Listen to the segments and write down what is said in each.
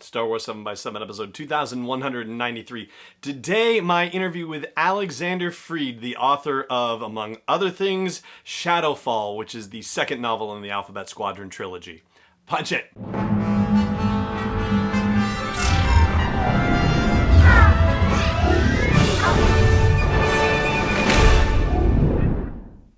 Star Wars 7 by 7 episode 2193. Today, my interview with Alexander Freed, the author of, among other things, Shadowfall, which is the second novel in the Alphabet Squadron trilogy. Punch it!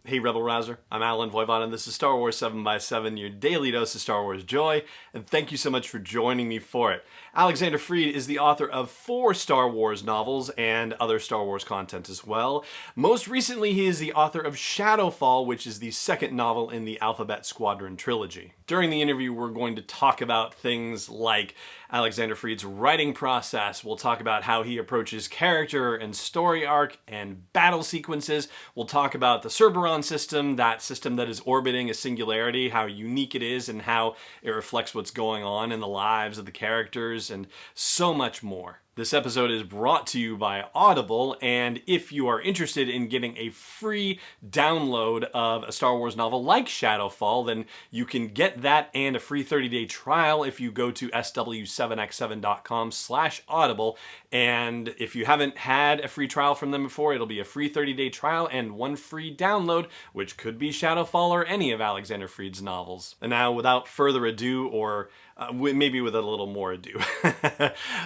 Hey Rebel Rouser, I'm Alan Voivod, and this is Star Wars 7 by 7, your daily dose of Star Wars joy, and thank you so much for joining me for it. Alexander Freed is the author of 4 Star Wars novels and other Star Wars content as well. Most recently, he is the author of Shadowfall, which is the second novel in the Alphabet Squadron trilogy. During the interview, we're going to talk about things like Alexander Freed's writing process. We'll talk about how he approaches character and story arc and battle sequences. We'll talk about the Cerberon system, that system that is orbiting a singularity, how unique it is and how it reflects what's going on in the lives of the characters, and so much more. This episode is brought to you by Audible, and if you are interested in getting a free download of a Star Wars novel like Shadowfall, then you can get that and a free 30-day trial if you go to sw7x7.com/audible. And if you haven't had a free trial from them before, it'll be a free 30-day trial and 1 free download, which could be Shadowfall or any of Alexander Freed's novels. And now, without further ado, or maybe with a little more ado,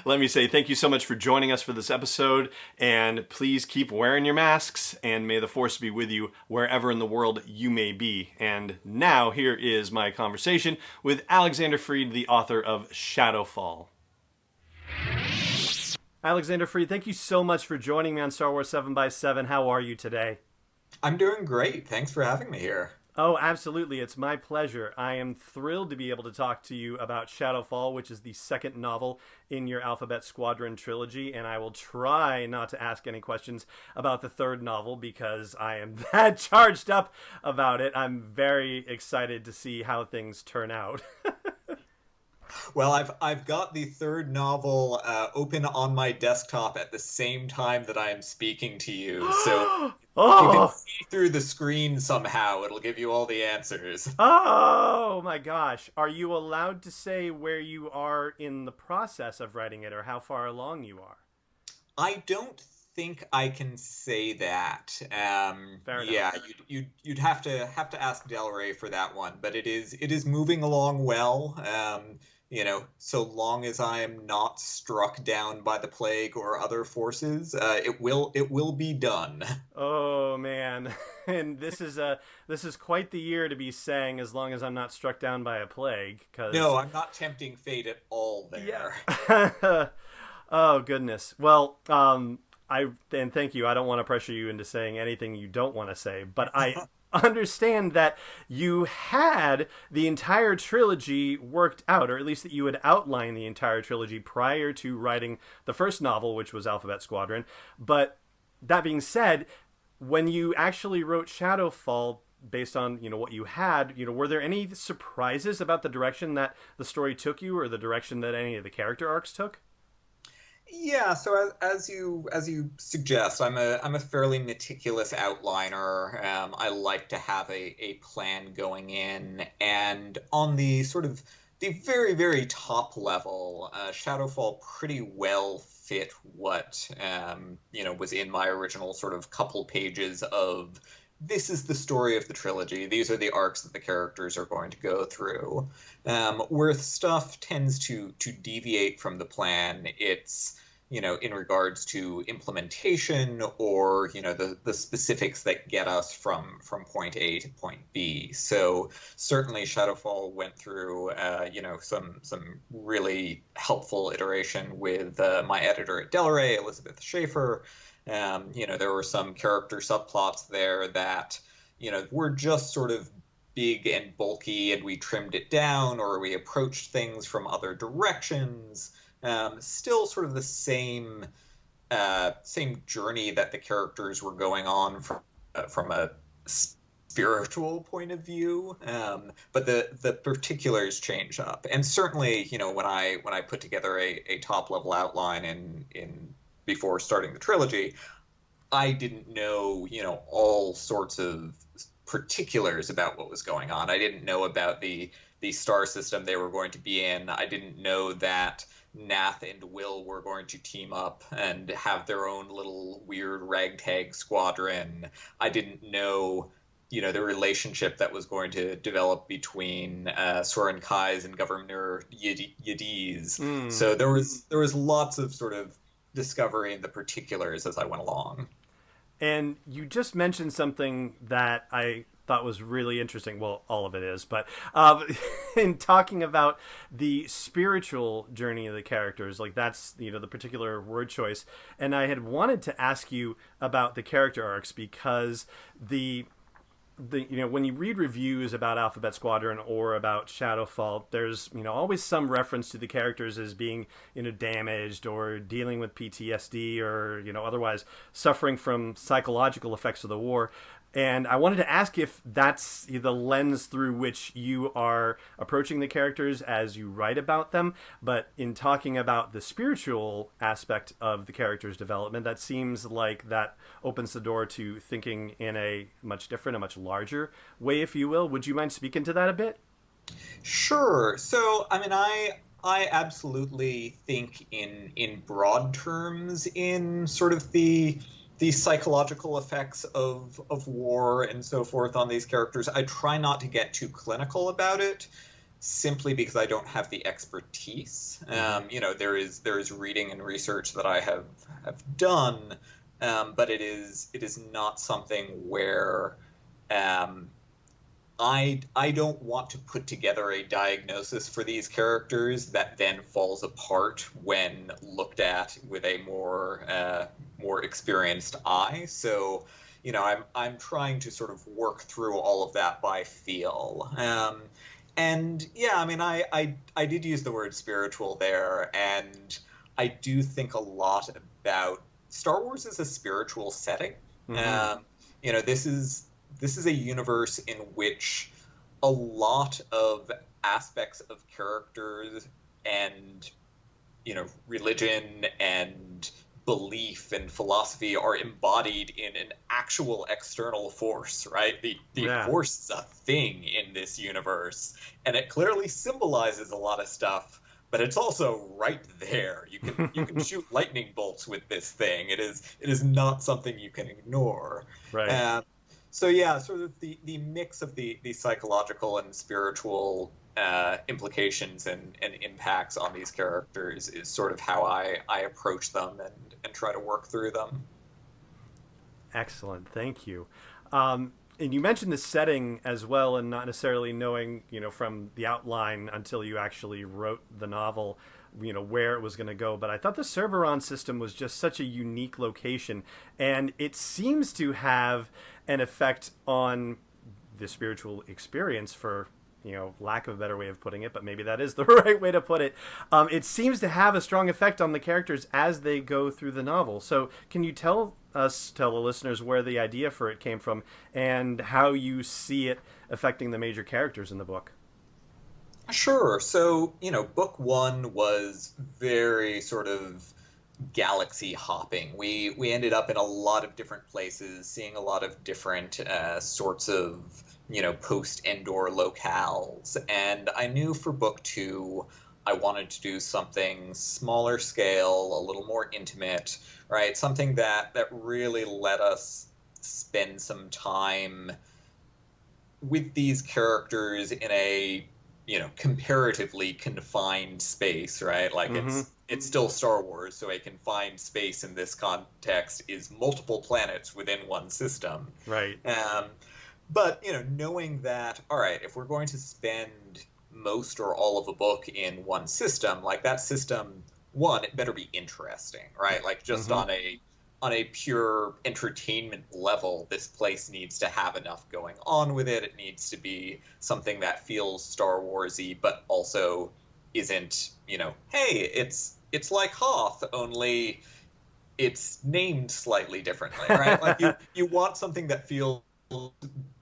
let me say thank you so much for joining us for this episode, and please keep wearing your masks, and may the Force be with you wherever in the world you may be. And now, here is my conversation with Alexander Freed, the author of Shadowfall. Alexander Freed, thank you so much for joining me on Star Wars 7 by 7. How are you today? I'm doing great. Thanks for having me here. Oh, absolutely. It's my pleasure. I am thrilled to be able to talk to you about Shadowfall, which is the second novel in your Alphabet Squadron trilogy, and I will try not to ask any questions about the third novel because I am that charged up about it. I'm very excited to see how things turn out. Well, I've got the third novel open on my desktop at the same time that I am speaking to you, so you can see through the screen somehow. It'll give you all the answers. Oh my gosh. Are you allowed to say where you are in the process of writing it or how far along you are? I don't think I can say that. Fair enough. Yeah, you'd have to ask Del Rey for that one, but it is moving along well. So long as I am not struck down by the plague or other forces, it will be done. Oh man, and this is quite the year to be saying as long as I'm not struck down by a plague. No, I'm not tempting fate at all there. Yeah. Oh goodness. Well, and thank you. I don't want to pressure you into saying anything you don't want to say, but I understand that you had the entire trilogy worked out, or at least that you had outlined the entire trilogy prior to writing the first novel, which was Alphabet Squadron. But that being said, when you actually wrote Shadowfall based on, what you had, were there any surprises about the direction that the story took you or the direction that any of the character arcs took? Yeah, so as you suggest, I'm a fairly meticulous outliner. I like to have a plan going in, and on the sort of the very, very top level, Shadowfall pretty well fit what was in my original sort of couple pages of this is the story of the trilogy. These are the arcs that the characters are going to go through. Where stuff tends to deviate from the plan, it's in regards to implementation or the specifics that get us from point A to point B. So certainly Shadowfall went through some really helpful iteration with my editor at Del Rey, Elizabeth Schaefer. There were some character subplots there that were just sort of big and bulky, and we trimmed it down, or we approached things from other directions. Still sort of the same journey that the characters were going on from a spiritual point of view, but the particulars change up. And certainly, when I put together a top level outline in before starting the trilogy, I didn't know all sorts of particulars about what was going on. I didn't know about the star system they were going to be in. I didn't know that Nath and Will were going to team up and have their own little weird ragtag squadron. I didn't know, the relationship that was going to develop between Soren Kais and Governor Yediz. Mm. So there was lots of sort of discovery in the particulars as I went along. And you just mentioned something that I thought was really interesting. Well, all of it is, but in talking about the spiritual journey of the characters, like that's the particular word choice. And I had wanted to ask you about the character arcs because the when you read reviews about Alphabet Squadron or about Shadowfall, there's always some reference to the characters as being damaged or dealing with PTSD or otherwise suffering from psychological effects of the war. And I wanted to ask if that's the lens through which you are approaching the characters as you write about them. But in talking about the spiritual aspect of the character's development, that seems like that opens the door to thinking in a much different, a much larger way, if you will. Would you mind speaking to that a bit? Sure. So, I mean, I absolutely think in broad terms in sort of the psychological effects of war and so forth on these characters. I try not to get too clinical about it, simply because I don't have the expertise. There is reading and research that I have done, but it is not something where I don't want to put together a diagnosis for these characters that then falls apart when looked at with a more experienced eye. So, I'm trying to sort of work through all of that by feel. And yeah, I mean, I did use the word spiritual there, and I do think a lot about Star Wars as a spiritual setting. Mm-hmm. This is a universe in which a lot of aspects of characters and, religion and belief and philosophy are embodied in an actual external force, right? The Force is a thing in this universe, and it clearly symbolizes a lot of stuff, but it's also right there. You can shoot lightning bolts with this thing. It is not something you can ignore. Right. So yeah, sort of the mix of the psychological and spiritual implications and impacts on these characters is sort of how I approach them and try to work through them. Excellent. Thank you. And you mentioned the setting as well, and not necessarily knowing, from the outline until you actually wrote the novel, where it was going to go. But I thought the Cerberon system was just such a unique location, and it seems to have an effect on the spiritual experience, for lack of a better way of putting it, but maybe that is the right way to put it. It seems to have a strong effect on the characters as they go through the novel. So can you tell the listeners where the idea for it came from and how you see it affecting the major characters in the book? Sure. So, book one was very sort of galaxy hopping. We ended up in a lot of different places, seeing a lot of different sorts of post-Endor locales. And I knew for book two, I wanted to do something smaller scale, a little more intimate, right? Something that really let us spend some time with these characters in a comparatively confined space, right? Like it's still Star Wars, so a confined space in this context is multiple planets within one system. Right. But knowing that, all right, if we're going to spend most or all of a book in one system, like that system, one, it better be interesting, right? Like just on a pure entertainment level, this place needs to have enough going on with it. It needs to be something that feels Star Warsy, but also isn't, hey, it's like Hoth, only it's named slightly differently, right? Like you want something that feels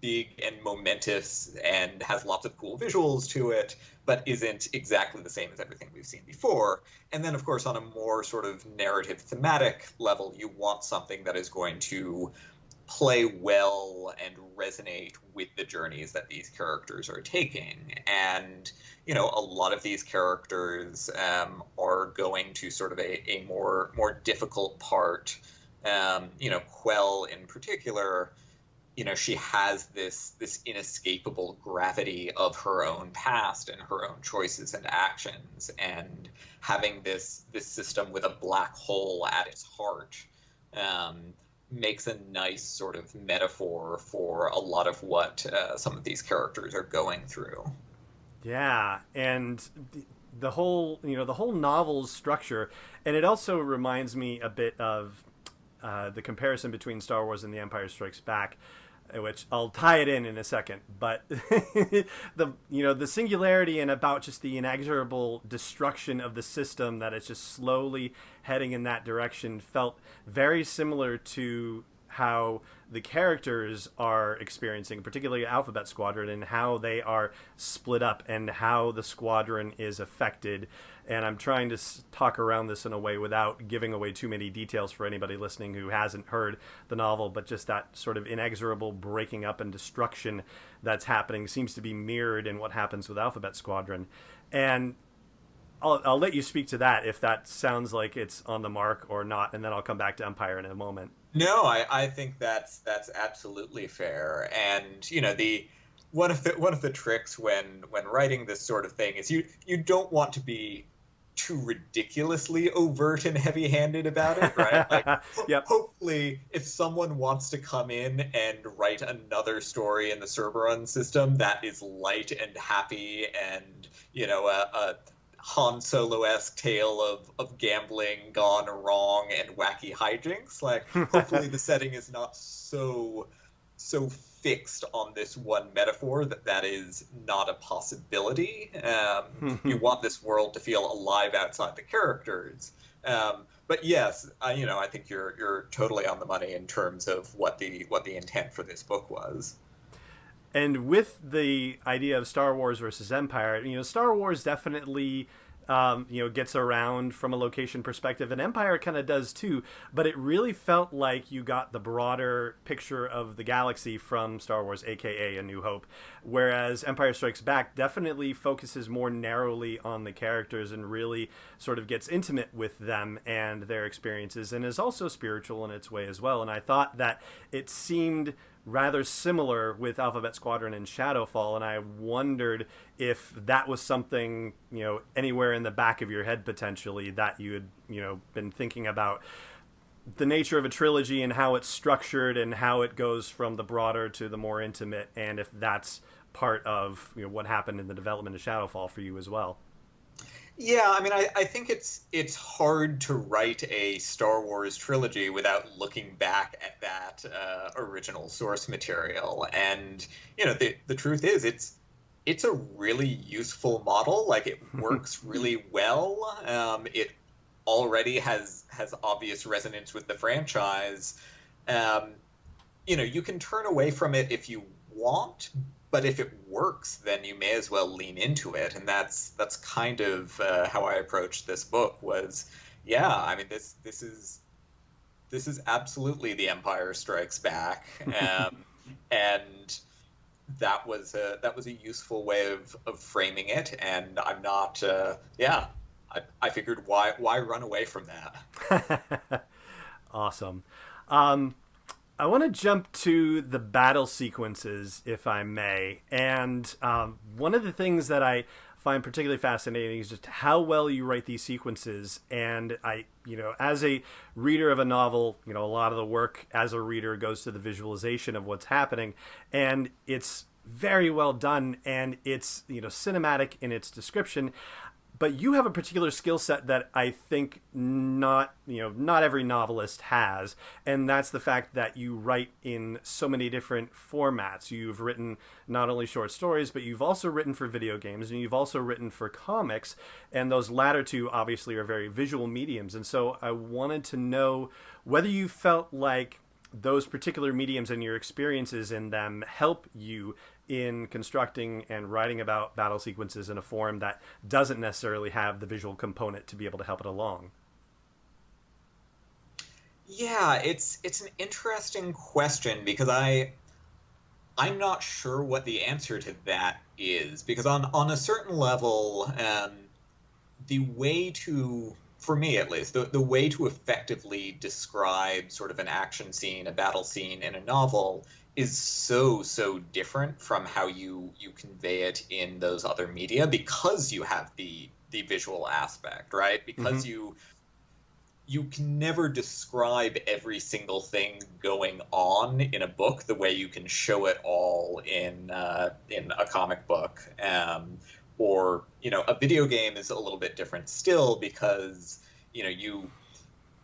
big and momentous and has lots of cool visuals to it, but isn't exactly the same as everything we've seen before. And then, of course, on a more sort of narrative thematic level, you want something that is going to play well and resonate with the journeys that these characters are taking. And, a lot of these characters are going to sort of a more difficult part. Quell in particular, she has this inescapable gravity of her own past and her own choices and actions, and having this system with a black hole at its heart makes a nice sort of metaphor for a lot of what some of these characters are going through. Yeah, and the whole novel's structure, and it also reminds me a bit of the comparison between Star Wars and The Empire Strikes Back, which I'll tie it in a second. But the singularity and about just the inexorable destruction of the system that is just slowly heading in that direction felt very similar to how the characters are experiencing, particularly Alphabet Squadron, and how they are split up and how the squadron is affected. And I'm trying to talk around this in a way without giving away too many details for anybody listening who hasn't heard the novel, but just that sort of inexorable breaking up and destruction that's happening seems to be mirrored in what happens with Alphabet Squadron. And I'll let you speak to that if that sounds like it's on the mark or not, and then I'll come back to Empire in a moment. No, I think that's absolutely fair. And the one of the tricks when writing this sort of thing is you don't want to be too ridiculously overt and heavy-handed about it, right? Like, yep. Hopefully, if someone wants to come in and write another story in the Cerberon system that is light and happy and a Han Solo-esque tale of gambling gone wrong and wacky hijinks. Like, hopefully the setting is not so fixed on this one metaphor that is not a possibility. You want this world to feel alive outside the characters. But yes, I think you're totally on the money in terms of what the intent for this book was. And with the idea of Star Wars versus Empire, Star Wars definitely gets around from a location perspective, and Empire kind of does too, but it really felt like you got the broader picture of the galaxy from Star Wars, aka A New Hope, whereas Empire Strikes Back definitely focuses more narrowly on the characters and really sort of gets intimate with them and their experiences, and is also spiritual in its way as well. And I thought that it seemed rather similar with Alphabet Squadron and Shadowfall, and I wondered if that was something, anywhere in the back of your head potentially that you had, been thinking about the nature of a trilogy and how it's structured and how it goes from the broader to the more intimate, and if that's part of what happened in the development of Shadowfall for you as well. Yeah, I mean, I think it's hard to write a Star Wars trilogy without looking back at that original source material. And the truth is, it's a really useful model. Like, it works really well. It already has obvious resonance with the franchise. You can turn away from it if you want, but if it works, then you may as well lean into it. And that's kind of how I approached this book. Was, yeah, I mean, this is absolutely The Empire Strikes Back, and that was a useful way of framing it. And I'm not, I figured why run away from that. Awesome. I want to jump to the battle sequences, if I may. And one of the things that I find particularly fascinating is just how well you write these sequences. And I, as a reader of a novel, a lot of the work as a reader goes to the visualization of what's happening. And it's very well done, and it's, cinematic in its description. But you have a particular skill set that I think not every novelist has, and that's the fact that you write in so many different formats. You've written not only short stories, but you've also written for video games, and you've also written for comics, and those latter two obviously are very visual mediums. And so I wanted to know whether you felt like those particular mediums and your experiences in them help you in constructing and writing about battle sequences in a form that doesn't necessarily have the visual component to be able to help it along. Yeah, it's an interesting question because I'm not sure what the answer to that is because on a certain level, the way to, for me at least, the way to effectively describe sort of an action scene, a battle scene in a novel is so different from how you convey it in those other media because you have the visual aspect, right? Hmm. Because you can never describe every single thing going on in a book the way you can show it all in a comic book. Or a video game is a little bit different still because you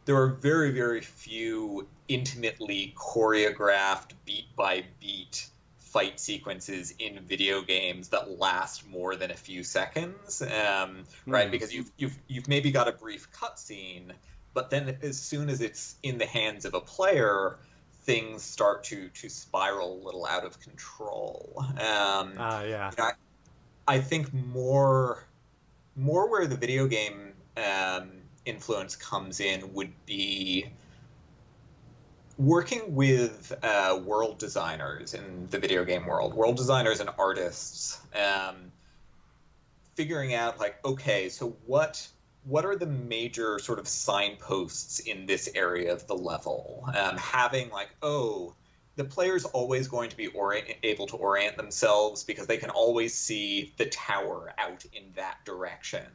there are very few intimately choreographed beat by beat fight sequences in video games that last more than a few seconds, right? Hmm. Because you've maybe got a brief cutscene, but then as soon as it's in the hands of a player, things start to spiral a little out of control. Yeah. I think more where the video game influence comes in would be working with world designers in the video game world, world designers and artists, figuring out like, okay, so what are the major sort of signposts in this area of the level? Having like, oh, the player's always going to be able to orient themselves because they can always see the tower out in that direction.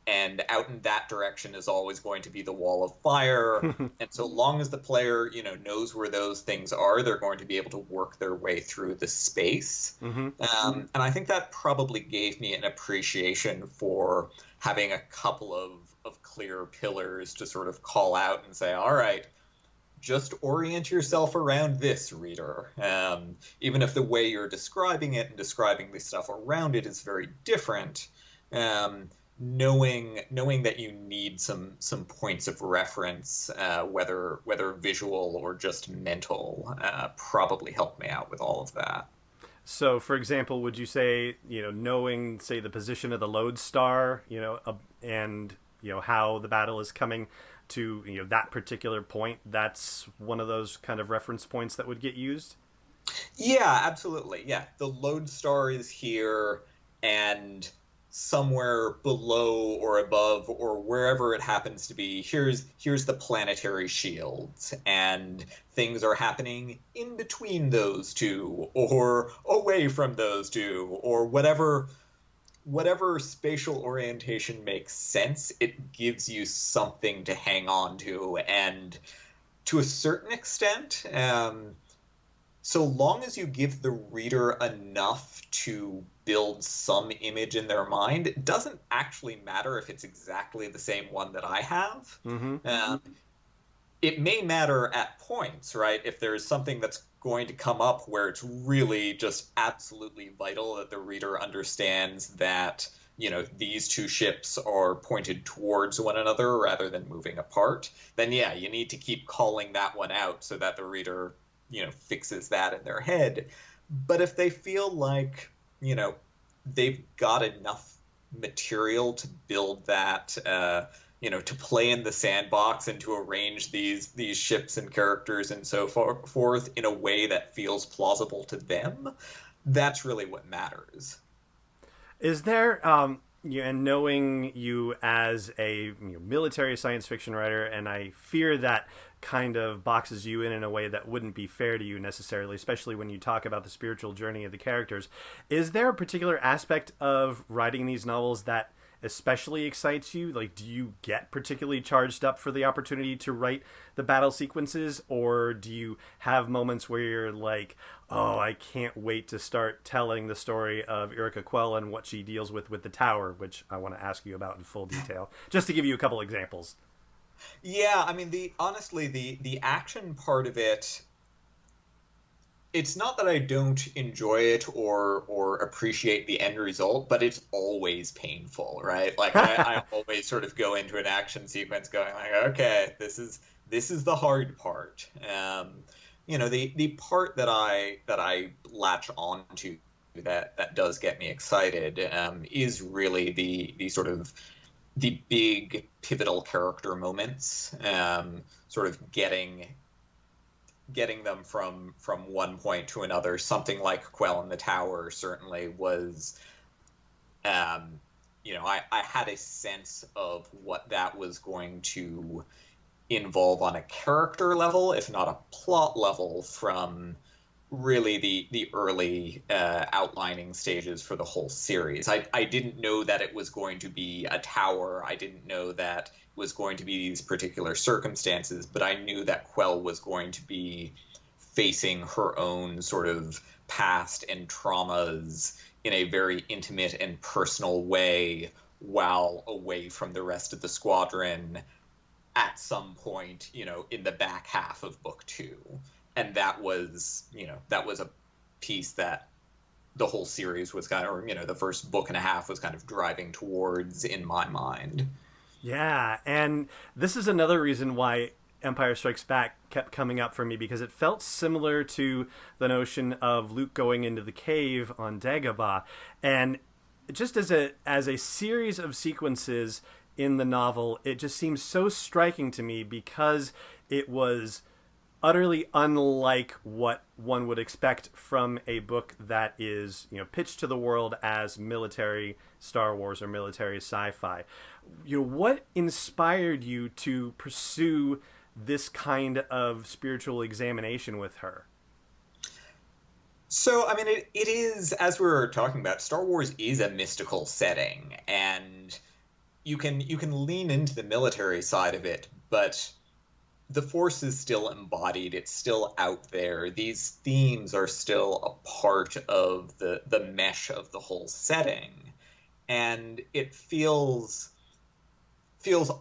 And out in that direction is always going to be the wall of fire. And so long as the player, knows where those things are, they're going to be able to work their way through the space. Hmm. And I think that probably gave me an appreciation for having a couple of clear pillars to sort of call out and say, all right, just orient yourself around this, reader. Even if the way you're describing it and describing the stuff around it is very different, knowing that you need some points of reference, whether visual or just mental, probably helped me out with all of that. So, for example, would you say, knowing, say, the position of the lodestar, and how the battle is coming to that particular point, that's one of those kind of reference points that would get used? Yeah, absolutely. Yeah, the lodestar is here, and somewhere below or above or wherever it happens to be, here's the planetary shields, and things are happening in between those two or away from those two or whatever spatial orientation makes sense. It gives you something to hang on to, and to a certain extent, so long as you give the reader enough to build some image in their mind, it doesn't actually matter if it's exactly the same one that I have. Mm-hmm. It may matter at points, right? If there's something that's going to come up where it's really just absolutely vital that the reader understands that, these two ships are pointed towards one another rather than moving apart, then yeah, you need to keep calling that one out so that the reader fixes that in their head. But if they feel like, they've got enough material to build that, to play in the sandbox and to arrange these ships and characters and so forth in a way that feels plausible to them, that's really what matters. Is there, and knowing you as a military science fiction writer, and I fear that kind of boxes you in a way that wouldn't be fair to you necessarily, especially when you talk about the spiritual journey of the characters. Is there a particular aspect of writing these novels that especially excites you? Like, do you get particularly charged up for the opportunity to write the battle sequences, or do you have moments where you're like, oh, I can't wait to start telling the story of Erica Quell and what she deals with the tower, which I want to ask you about in full detail, just to give you a couple examples. Yeah, I mean, the action part of it, it's not that I don't enjoy it or appreciate the end result, but it's always painful, right? Like I always sort of go into an action sequence going like, okay, this is the hard part. The part that I latch on to that does get me excited, is really the sort of the big pivotal character moments, sort of getting them from one point to another. Something like Quell in the Tower certainly was, I had a sense of what that was going to involve on a character level, if not a plot level, from really the early outlining stages for the whole series. I didn't know that it was going to be a tower. I didn't know that it was going to be these particular circumstances, but I knew that Quell was going to be facing her own sort of past and traumas in a very intimate and personal way while away from the rest of the squadron at some point, in the back half of book two. And that was a piece that the whole series was kind of, or, the first book and a half was kind of driving towards in my mind. Yeah, and this is another reason why Empire Strikes Back kept coming up for me, because it felt similar to the notion of Luke going into the cave on Dagobah, and just as a series of sequences in the novel, it just seems so striking to me because it was utterly unlike what one would expect from a book that is, pitched to the world as military Star Wars or military sci-fi. What inspired you to pursue this kind of spiritual examination with her? So, I mean, it is, as we were talking about, Star Wars is a mystical setting, and you can lean into the military side of it, but the Force is still embodied. It's still out there. These themes are still a part of the mesh of the whole setting, and it feels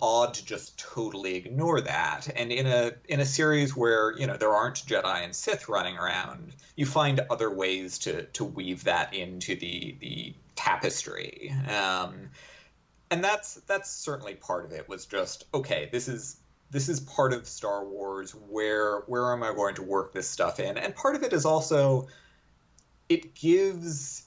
odd to just totally ignore that. And in a series where there aren't Jedi and Sith running around, you find other ways to weave that into the tapestry. And that's certainly part of it. Was just, okay, this is part of Star Wars. Where am I going to work this stuff in? And part of it is also it gives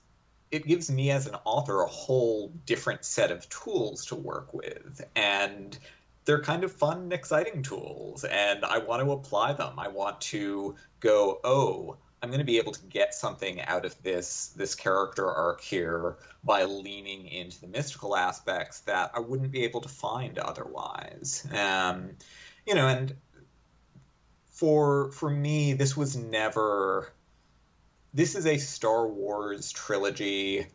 me as an author a whole different set of tools to work with, and they're kind of fun and exciting tools, and I want to apply them. I want to go, oh, I'm going to be able to get something out of this character arc here by leaning into the mystical aspects that I wouldn't be able to find otherwise. And for me, this is a Star Wars trilogy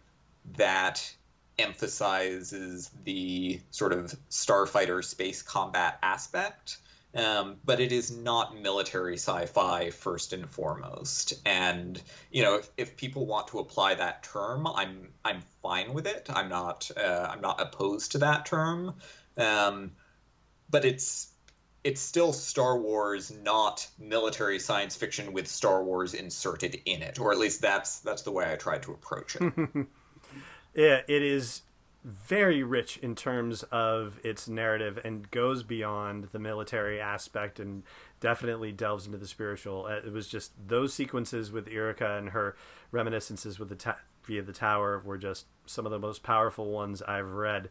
that emphasizes the sort of starfighter space combat aspect, but it is not military sci-fi first and foremost. And if people want to apply that term, I'm fine with it. I'm not opposed to that term, but it's still Star Wars, not military science fiction with Star Wars inserted in it, or at least that's the way I tried to approach it. Yeah, it is very rich in terms of its narrative and goes beyond the military aspect and definitely delves into the spiritual. It was just those sequences with Erica and her reminiscences with via the tower were just some of the most powerful ones I've read.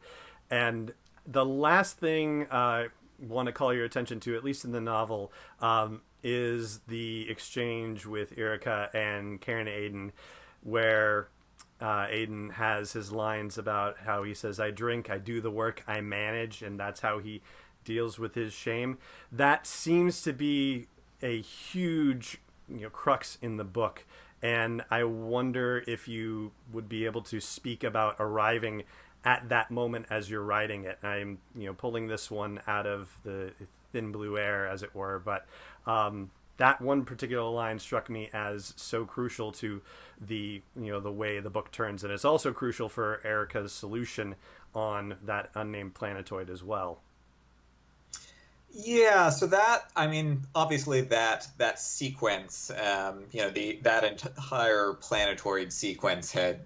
And the last thing want to call your attention to, at least in the novel, is the exchange with Erica and Karen Aiden, where Aiden has his lines about how he says, I drink, I do the work, I manage, and that's how he deals with his shame. That seems to be a huge crux in the book, and I wonder if you would be able to speak about arriving at that moment as you're writing it. I'm pulling this one out of the thin blue air, as it were, but that one particular line struck me as so crucial to the the way the book turns, and it's also crucial for Erica's solution on that unnamed planetoid as well. Yeah, so that, I mean, obviously that sequence, that entire planetoid sequence had,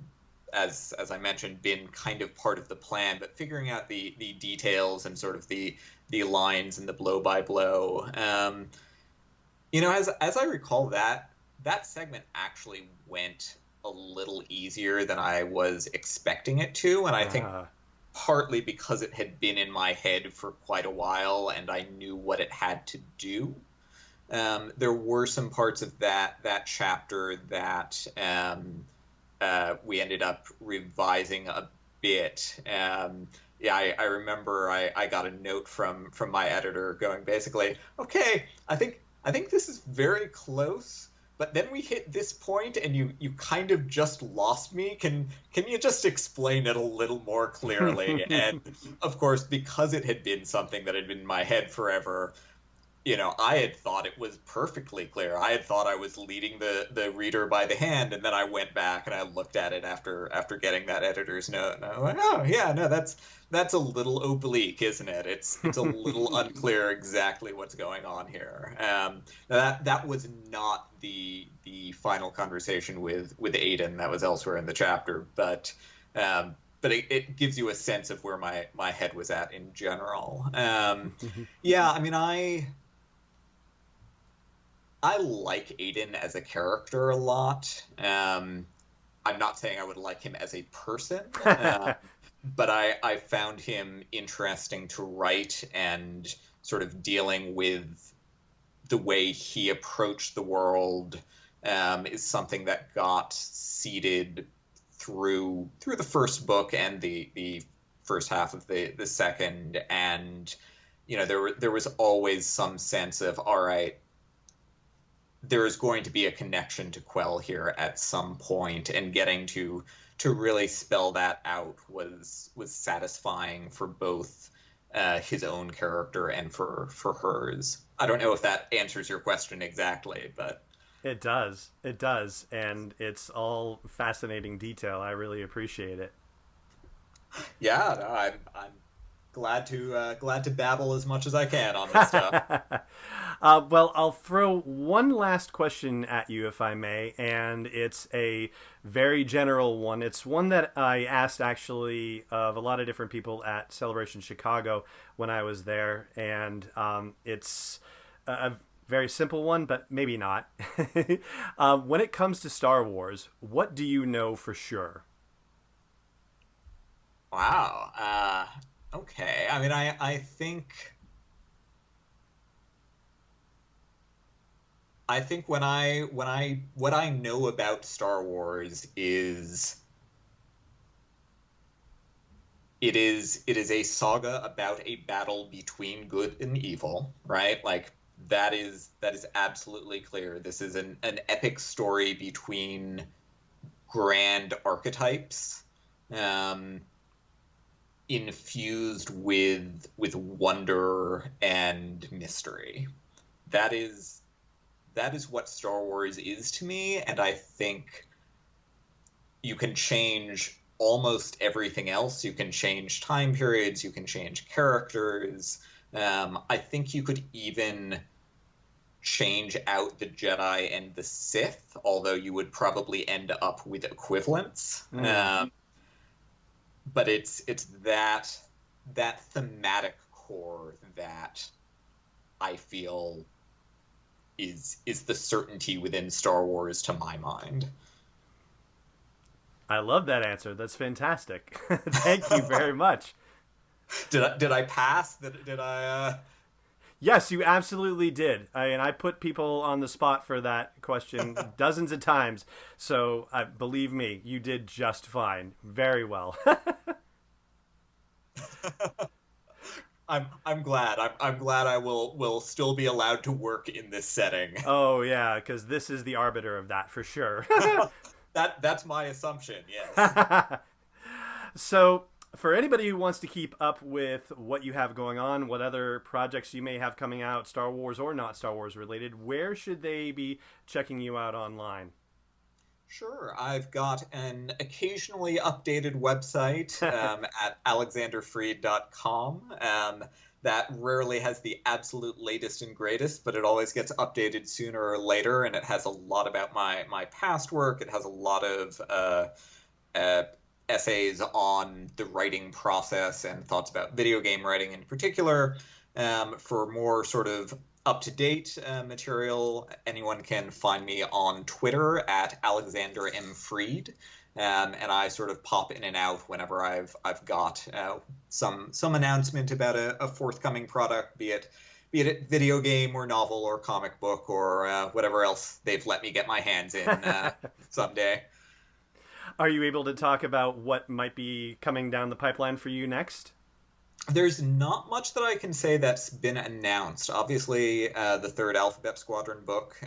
as I mentioned, been kind of part of the plan, but figuring out the details and sort of the lines and the blow by blow. As I recall, that segment actually went a little easier than I was expecting it to, and I think partly because it had been in my head for quite a while and I knew what it had to do. There were some parts of that chapter that we ended up revising a bit. Yeah, I remember I got a note from my editor going basically, okay, I think this is very close, but then we hit this point and you kind of just lost me. Can you just explain it a little more clearly? And of course, because it had been something that had been in my head forever, I had thought it was perfectly clear. I had thought I was leading the reader by the hand, and then I went back and I looked at it after getting that editor's note, and I was like, oh yeah, no, that's a little oblique, isn't it? It's a little unclear exactly what's going on here. That was not the final conversation with Aiden. That was elsewhere in the chapter, but it gives you a sense of where my head was at in general. Yeah, I mean, I like Aiden as a character a lot. I'm not saying I would like him as a person, but I found him interesting to write, and sort of dealing with the way he approached the world is something that got seeded through the first book and the first half of the second. And there was always some sense of, all right, there is going to be a connection to Quell here at some point, and getting to really spell that out was satisfying for both his own character and for hers. I don't know if that answers your question exactly, but it does, and it's all fascinating detail. I really appreciate it. Yeah, no, I'm glad to babble as much as I can on this stuff. Well, I'll throw one last question at you, if I may, and it's a very general one. It's one that I asked, actually, of a lot of different people at Celebration Chicago when I was there, and it's a very simple one, but maybe not. When it comes to Star Wars, what do you know for sure? Wow. Okay. I mean, I think what I know about Star Wars is it is a saga about a battle between good and evil, right? Like that is absolutely clear. This is an epic story between grand archetypes, infused with wonder and mystery. That is what Star Wars is to me, and I think you can change almost everything else. You can change time periods, you can change characters. I think you could even change out the Jedi and the Sith, although you would probably end up with equivalents. But it's that thematic core that I feel is the certainty within Star Wars to my mind. I love that answer. That's fantastic. Thank you very much. Did I pass? Did I? Yes, you absolutely did. And I put people on the spot for that question dozens of times. So believe me, you did just fine. Very well. I'm glad. I'm glad I will still be allowed to work in this setting. Oh yeah, because this is the arbiter of that for sure. That's my assumption. Yes. So, for anybody who wants to keep up with what you have going on, what other projects you may have coming out, Star Wars or not Star Wars related, where should they be checking you out online? Sure. I've got an occasionally updated website at alexanderfreed.com. That rarely has the absolute latest and greatest, but it always gets updated sooner or later, and it has a lot about my past work. It has a lot of essays on the writing process and thoughts about video game writing in particular. For more sort of up-to-date material, anyone can find me on Twitter at Alexander M. Freed. and I sort of pop in and out whenever I've got some announcement about a forthcoming product, be it a video game or novel or comic book or whatever else they've let me get my hands in someday. Are you able to talk about what might be coming down the pipeline for you next? There's not much that I can say that's been announced. Obviously, the third Alphabet Squadron book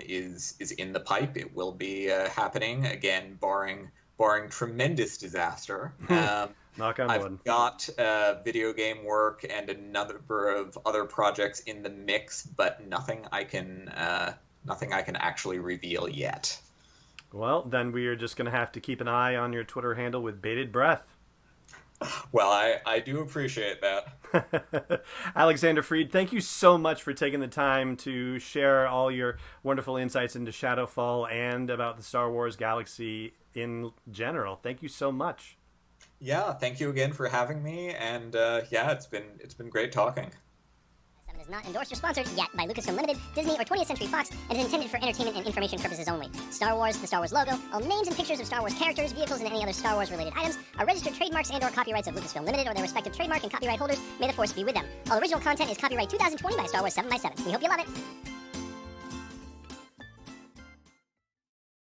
is in the pipe. It will be happening again, barring tremendous disaster. Knock on wood. I've got video game work and a number of other projects in the mix, but nothing I can actually reveal yet. Well, then we are just going to have to keep an eye on your Twitter handle with bated breath. Well, I do appreciate that. Alexander Freed, thank you so much for taking the time to share all your wonderful insights into Shadowfall and about the Star Wars galaxy in general. Thank you so much. Yeah, thank you again for having me, and it's been great talking. Is not endorsed or sponsored yet by Lucasfilm Limited, Disney, or 20th Century Fox, and is intended for entertainment and information purposes only. Star Wars, the Star Wars logo, all names and pictures of Star Wars characters, vehicles, and any other Star Wars-related items are registered trademarks and/or copyrights of Lucasfilm Limited or their respective trademark and copyright holders. May the force be with them. All original content is copyright 2020 by Star Wars 7x7. We hope you love it.